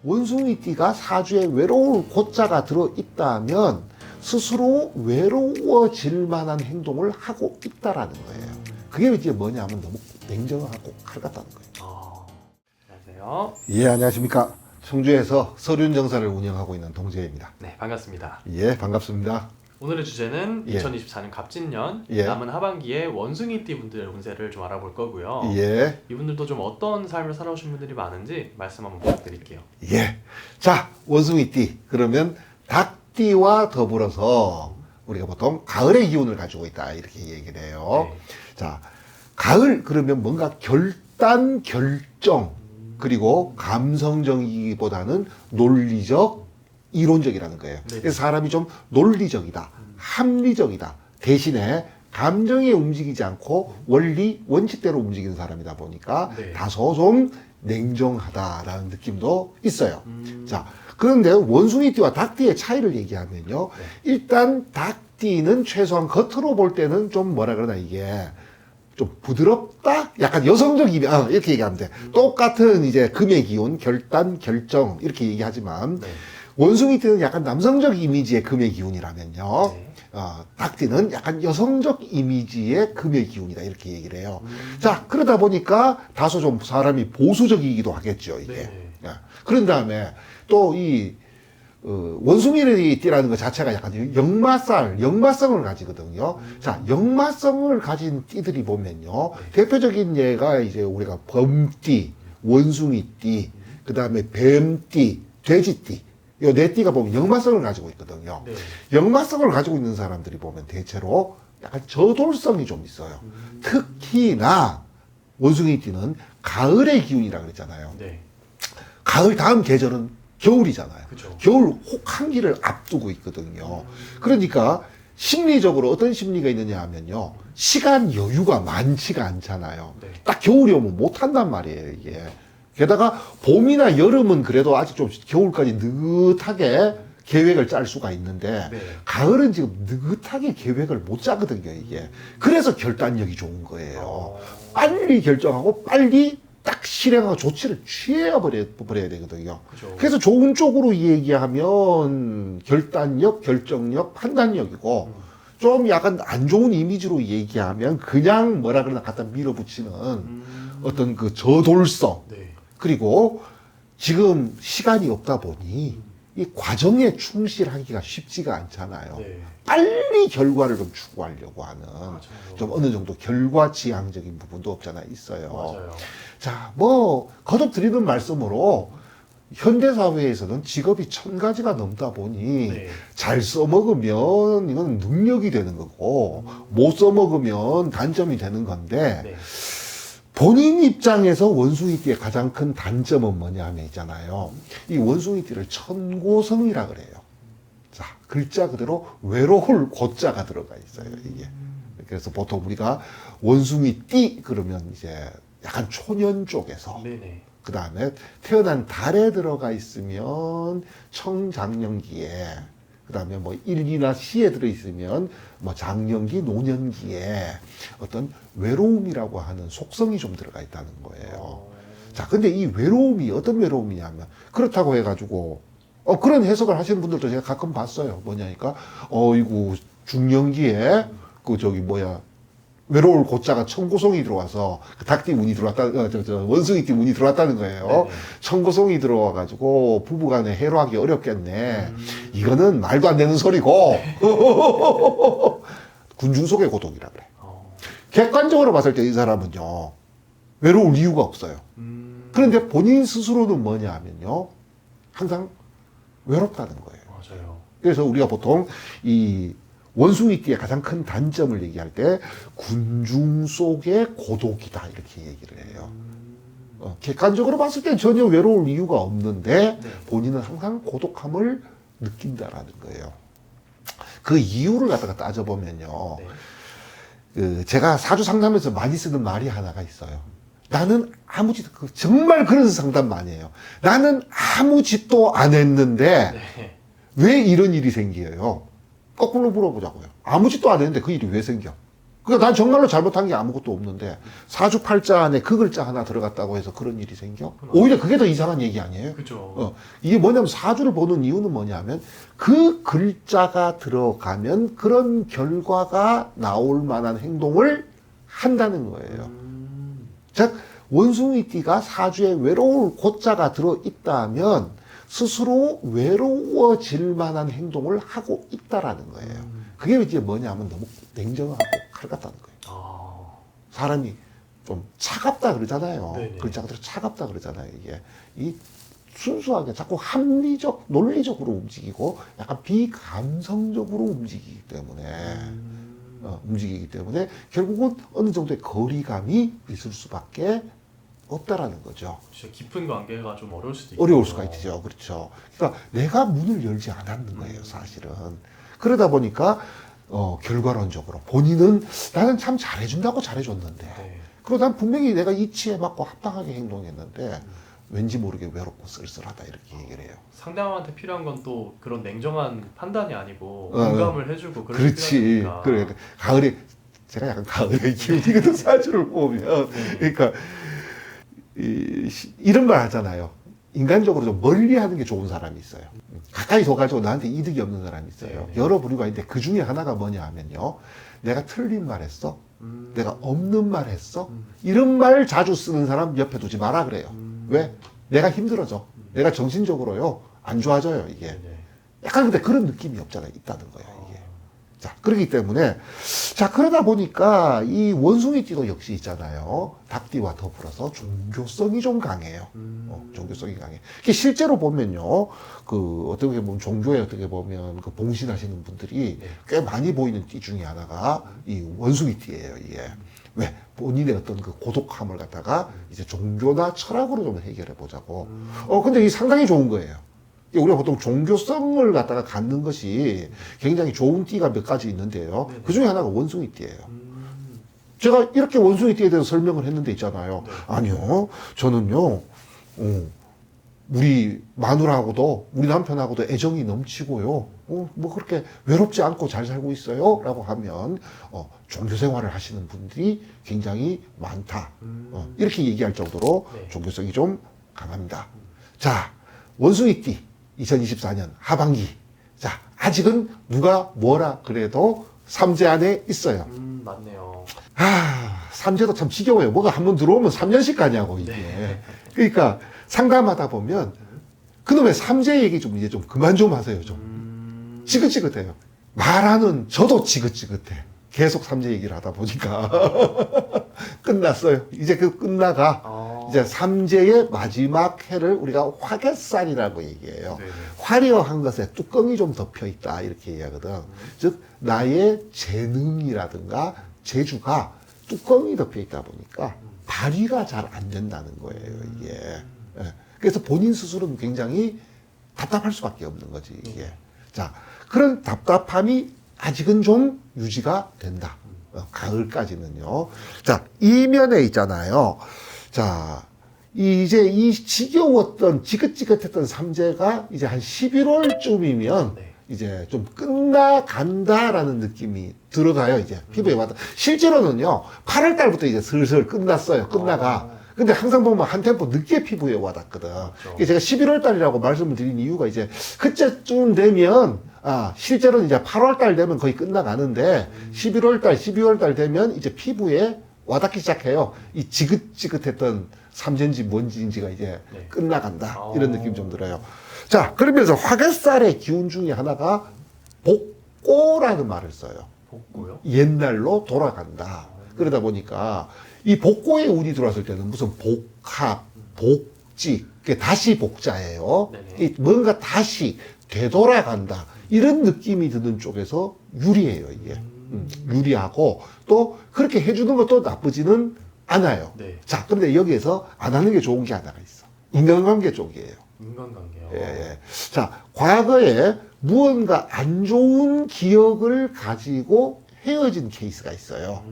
원숭이띠가 사주에 외로울 고자가 들어있다면 스스로 외로워질 만한 행동을 하고 있다라는 거예요. 그게 이제 뭐냐면 너무 냉정하고 칼 같다는 거예요. 안녕하세요. 예, 안녕하십니까. 청주에서 서륜정사를 운영하고 있는 동재입니다. 네, 반갑습니다. 예, 반갑습니다. 오늘의 주제는 예. 2024년 갑진년 예. 남은 하반기에 원숭이띠 분들의 운세를 좀 알아볼 거고요. 예, 이분들도 좀 어떤 삶을 살아오신 분들이 많은지 말씀 한번 부탁드릴게요. 예. 자, 원숭이띠. 그러면 닭띠와 더불어서 우리가 보통 가을의 기운을 가지고 있다. 이렇게 얘기를 해요. 네. 자, 가을 그러면 뭔가 결단, 결정, 그리고 감성적이기보다는 논리적, 이론적이라는 거예요. 네. 그래서 사람이 좀 논리적이다, 합리적이다. 대신에 감정에 움직이지 않고 원리, 원칙대로 움직이는 사람이다 보니까 네. 다소 좀 냉정하다라는 느낌도 있어요. 자, 그런데 원숭이띠와 닭띠의 차이를 얘기하면요. 네. 일단 닭띠는 최소한 겉으로 볼 때는 좀 뭐라 그러나 이게 좀 부드럽다? 약간 여성적 이렇게 얘기하면 돼. 똑같은 이제 금의 기운, 결단, 결정 이렇게 얘기하지만 네. 원숭이띠는 약간 남성적 이미지의 금의 기운이라면요. 네. 닭띠는 약간 여성적 이미지의 금의 기운이다 이렇게 얘기를 해요. 자, 그러다 보니까 다소 좀 사람이 보수적이기도 하겠죠 이게. 네. 그런 다음에 또 이 원숭이띠라는 것 자체가 약간 역마성을 가지거든요. 자, 역마성을 가진 띠들이 보면요. 대표적인 예가 이제 우리가 범띠, 원숭이띠, 그 다음에 뱀띠, 돼지띠. 요 네 띠가 보면 역마성을 가지고 있거든요. 네. 역마성을 가지고 있는 사람들이 보면 대체로 약간 저돌성이 좀 있어요. 특히나 원숭이띠는 가을의 기운이라 그랬잖아요. 네. 가을 다음 계절은 겨울이잖아요. 그쵸. 겨울 혹한기를 앞두고 있거든요. 그러니까 심리적으로 어떤 심리가 있느냐 하면요. 시간 여유가 많지가 않잖아요. 네. 딱 겨울이 오면 못 한단 말이에요, 이게. 게다가 봄이나 여름은 그래도 아직 좀 겨울까지 느긋하게 계획을 짤 수가 있는데 네. 가을은 지금 느긋하게 계획을 못 짜거든요, 이게. 그래서 결단력이 좋은 거예요. 빨리 결정하고 빨리 딱 실행하고 조치를 취해버려야 되거든요. 그죠. 그래서 좋은 쪽으로 얘기하면 결단력, 결정력, 판단력이고 좀 약간 안 좋은 이미지로 얘기하면 그냥 뭐라 그러나 갖다 밀어붙이는 어떤 그 저돌성. 네. 그리고 지금 시간이 없다 보니 이 과정에 충실하기가 쉽지가 않잖아요. 네. 빨리 결과를 좀 추구하려고 하는 맞아요. 좀 어느 정도 결과 지향적인 부분도 없잖아 있어요. 맞아요. 자, 거듭 드리는 말씀으로 현대사회에서는 직업이 1000가지가 넘다 보니 네. 잘 써먹으면 이건 능력이 되는 거고 못 써먹으면 단점이 되는 건데 네. 본인 입장에서 원숭이띠의 가장 큰 단점은 뭐냐 하면 있잖아요. 이 원숭이띠를 천고성이라 그래요. 자, 글자 그대로 외로울 고자가 들어가 있어요, 이게. 그래서 보통 우리가 원숭이띠 그러면 이제 약간 초년 쪽에서 네네. 그 다음에 태어난 달에 들어가 있으면 청장년기에 그 다음에 뭐 일기나 시에 들어있으면 뭐 장년기, 노년기에 어떤 외로움이라고 하는 속성이 좀 들어가 있다는 거예요. 자, 근데 이 외로움이 어떤 외로움이냐면 그렇다고 해가지고 그런 해석을 하시는 분들도 제가 가끔 봤어요. 뭐냐니까 이거 중년기에 외로울 고자가 청고성이 들어와서 닭띠 운이 들어왔다, 원숭이띠 운이 들어왔다는 거예요. 네네. 청고성이 들어와가지고 부부간에 해로하기 어렵겠네. 이거는 말도 안 되는 소리고 군중 속의 고독이라 그래. 객관적으로 봤을 때 이 사람은요 외로울 이유가 없어요. 그런데 본인 스스로는 뭐냐 하면요 항상 외롭다는 거예요. 맞아요. 그래서 우리가 보통 이 원숭이띠의 가장 큰 단점을 얘기할 때 군중 속의 고독이다 이렇게 얘기를 해요. 객관적으로 봤을 때 전혀 외로울 이유가 없는데 네. 본인은 항상 고독함을 느낀다라는 거예요. 그 이유를 갖다가 따져보면요. 네. 제가 사주 상담에서 많이 쓰는 말이 하나가 있어요. 나는 아무 짓, 정말 그런 상담 많이 해요. 나는 아무 짓도 안 했는데 네. 왜 이런 일이 생겨요? 거꾸로 물어보자고요. 아무 짓도 안 했는데 그 일이 왜 생겨? 그러니까 난 정말로 잘못한 게 아무것도 없는데 사주팔자 안에 그 글자 하나 들어갔다고 해서 그런 일이 생겨? 오히려 그게 더 이상한 얘기 아니에요? 그죠. 이게 뭐냐면 사주를 보는 이유는 뭐냐면 그 글자가 들어가면 그런 결과가 나올 만한 행동을 한다는 거예요. 즉 원숭이띠가 사주에 외로울 고자가 들어있다면 스스로 외로워질 만한 행동을 하고 있다라는 거예요. 그게 이제 뭐냐면 너무 냉정하고 칼 같다는 거예요. 아, 사람이 좀 차갑다 그러잖아요. 네네. 글자가 들어 차갑다 그러잖아요. 이게 이 순수하게 자꾸 합리적, 논리적으로 움직이고 약간 비감성적으로 움직이기 때문에 움직이기 때문에 결국은 어느 정도의 거리감이 있을 수밖에 없다라는 거죠. 진짜 깊은 관계가 좀 어려울 수도 있고. 어려울 수가 있죠. 그렇죠. 그러니까 내가 문을 열지 않았는 거예요, 사실은. 그러다 보니까 결과론적으로 본인은 나는 참 잘해준다고 잘해줬는데 네. 그리고 난 분명히 내가 이치에 맞고 합당하게 행동했는데 왠지 모르게 외롭고 쓸쓸하다 이렇게 얘기를 해요. 상대방한테 필요한 건 또 그런 냉정한 판단이 아니고 어, 공감을 해주고 그런 그렇지. 그래. 가을에 제가 약간 가을에 기운이거든 사주를 보면. 그러니까 이런 말 하잖아요. 인간적으로 좀 멀리 하는 게 좋은 사람이 있어요. 가까이 둬가지고 나한테 이득이 없는 사람이 있어요. 네. 여러 부류가 있는데 그 중에 하나가 뭐냐 하면요. 내가 틀린 말 했어. 내가 없는 말 했어. 이런 말 자주 쓰는 사람 옆에 두지 마라 그래요. 왜? 내가 힘들어져. 내가 정신적으로요. 안 좋아져요, 이게. 네네. 약간 근데 그런 느낌이 없잖아요. 있다는 거예요, 이게. 자, 그렇기 때문에. 자, 그러다 보니까 이 원숭이띠도 역시 있잖아요. 닭띠와 더불어서 종교성이 좀 강해요. 종교성이 강해. 이게 실제로 보면요. 그, 어떻게 보면 종교에 어떻게 보면 그 봉신하시는 분들이 네. 꽤 많이 보이는 띠 중에 하나가 이 원숭이띠예요, 이게. 왜? 본인의 어떤 그 고독함을 갖다가 이제 종교나 철학으로 좀 해결해 보자고. 근데 이게 상당히 좋은 거예요. 우리가 보통 종교성을 갖다가 갖는 것이 굉장히 좋은 띠가 몇 가지 있는데요. 네네. 그 중에 하나가 원숭이띠예요. 제가 이렇게 원숭이띠에 대해서 설명을 했는데 있잖아요. 네. 아니요, 저는요, 우리 마누라하고도 우리 남편하고도 애정이 넘치고요. 뭐 그렇게 외롭지 않고 잘 살고 있어요. 라고 하면 종교 생활을 하시는 분들이 굉장히 많다. 이렇게 얘기할 정도로 네. 종교성이 좀 강합니다. 자, 원숭이띠 2024년 하반기. 자, 아직은 누가 뭐라 그래도 삼재 안에 있어요. 맞네요. 삼재도 참 지겨워요. 뭐가 한번 들어오면 3년씩 가냐고, 이게. 네. 그러니까 상담하다 보면 그놈의 삼재 얘기 좀 이제 좀 그만 좀 하세요, 좀. 지긋지긋해요. 말하는 저도 지긋지긋해. 계속 삼재 얘기를 하다 보니까. 끝났어요. 이제 그 끝나가. 이제 삼재의 마지막 해를 우리가 화개살이라고 얘기해요. 네네. 화려한 것에 뚜껑이 좀 덮여 있다 이렇게 얘기하거든. 즉 나의 재능이라든가 재주가 뚜껑이 덮여 있다 보니까 발휘가 잘 안 된다는 거예요, 이게. 예. 그래서 본인 스스로는 굉장히 답답할 수밖에 없는 거지, 이게. 자, 그런 답답함이 아직은 좀 유지가 된다. 가을까지는요. 자, 이면에 있잖아요. 자, 이제 이 지겨웠던, 지긋지긋했던 삼재가 이제 한 11월쯤이면 네. 이제 좀 끝나간다라는 느낌이 들어가요, 이제. 피부에 와닿. 실제로는요, 8월 달부터 이제 슬슬 끝났어요. 끝나가. 근데 항상 보면 한 템포 늦게 피부에 와닿거든. 그래서 제가 11월 달이라고 말씀을 드린 이유가 이제 그때쯤 되면, 실제로는 이제 8월 달 되면 거의 끝나가는데, 11월 달, 12월 달 되면 이제 피부에 와닿기 시작해요. 이 지긋지긋했던 삼재인지 뭔지인지가 이제 네. 끝나간다. 이런 느낌 좀 들어요. 자, 그러면서 화개살의 기운 중에 하나가 복고라는 말을 써요. 복고요? 옛날로 돌아간다. 그러다 보니까 이 복고의 운이 들어왔을 때는 무슨 복합, 복직, 그게 다시 복자예요. 네네. 이 뭔가 다시 되돌아간다. 이런 느낌이 드는 쪽에서 유리해요, 이게. 유리하고 또 그렇게 해주는 것도 나쁘지는 않아요. 네. 자, 그런데 여기에서 안 하는 게 좋은 게 하나가 있어. 인간관계 쪽이에요. 인간관계요. 예. 자, 과거에 무언가 안 좋은 기억을 가지고 헤어진 케이스가 있어요.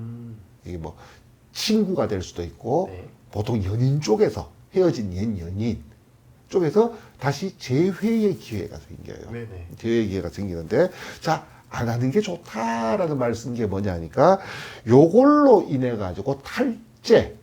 이게 뭐 친구가 될 수도 있고 네. 보통 연인 쪽에서 헤어진 옛 연인 쪽에서 다시 재회의 기회가 생겨요. 네네. 재회의 기회가 생기는데 자, 안 하는 게 좋다라는 말씀 게 뭐냐니까 요걸로 인해 가지고 탈제,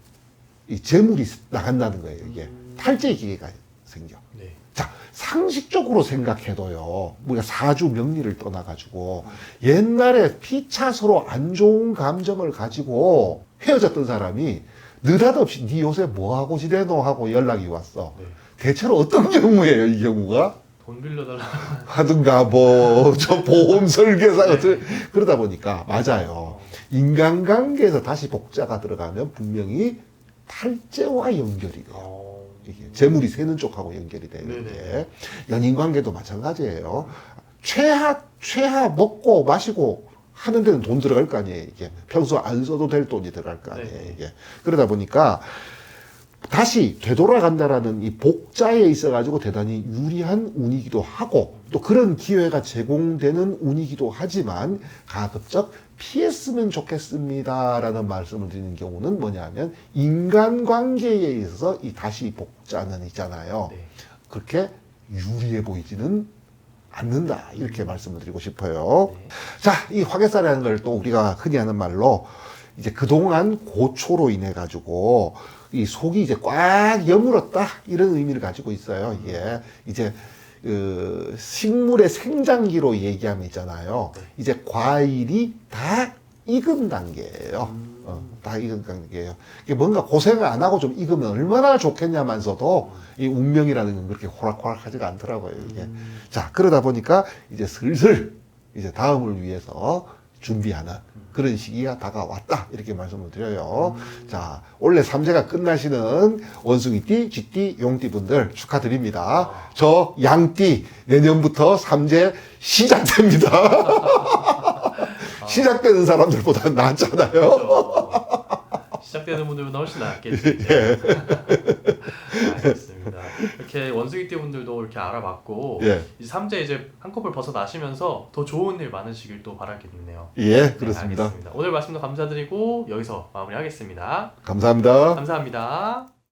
이 재물이 나간다는 거예요. 이게 탈제 기회가 생겨. 네. 자, 상식적으로 생각해도요, 우리가 사주 명리를 떠나가지고, 옛날에 피차서로 안 좋은 감정을 가지고 헤어졌던 사람이 느닷없이 니 요새 뭐하고 지내노? 하고 연락이 왔어. 네. 대체로 어떤 경우예요, 이 경우가? 돈 빌려달라. 하든가, 뭐, 저 보험 설계사 같은, 그러다 보니까, 맞아요. 인간관계에서 다시 복자가 들어가면 분명히 탈제와 연결이 돼요. 이게 재물이 새는 쪽하고 연결이 되는 게 연인 관계도 마찬가지예요. 최하 먹고 마시고 하는 데는 돈 들어갈 거 아니에요. 이게 평소 안 써도 될 돈이 들어갈 거 아니에요. 네. 이게 그러다 보니까 다시 되돌아간다라는 이 복자에 있어가지고 대단히 유리한 운이기도 하고 또 그런 기회가 제공되는 운이기도 하지만 가급적 피했으면 좋겠습니다라는 말씀을 드리는 경우는 뭐냐면 인간관계에 있어서 이 다시 복자는 있잖아요. 네. 그렇게 유리해 보이지는 않는다 이렇게 말씀을 드리고 싶어요. 네. 자, 이 화개살이라는 걸 또 우리가 흔히 하는 말로 이제 그동안 고초로 인해 가지고 이 속이 이제 꽉 여물었다 이런 의미를 가지고 있어요. 이게 이제 그 식물의 생장기로 얘기하면 있잖아요. 네. 이제 과일이 다 익은 단계예요. 다 익은 단계예요. 이게 뭔가 고생을 안 하고 좀 익으면 얼마나 좋겠냐면서도 이 운명이라는 건 그렇게 호락호락하지가 않더라고요. 이게. 자, 그러다 보니까 이제 슬슬 이제 다음을 위해서 준비하는 그런 시기가 다가왔다 이렇게 말씀을 드려요. 자, 원래 삼재가 끝나시는 원숭이띠, 쥐띠, 용띠 분들 축하드립니다. 저 양띠 내년부터 삼재 시작됩니다. 시작되는 사람들보다 낫잖아요. 그렇죠. 시작되는 분들보다 훨씬 낫겠지. 예. 알겠습니다. 이렇게 원숭이띠 분들도 이렇게 알아봤고 예. 이제 삼재 이제 한꺼풀 벗어나시면서 더 좋은 일 많으시길 또 바라겠네요. 예, 그렇습니다. 알겠습니다. 오늘 말씀도 감사드리고 여기서 마무리하겠습니다. 감사합니다. 감사합니다.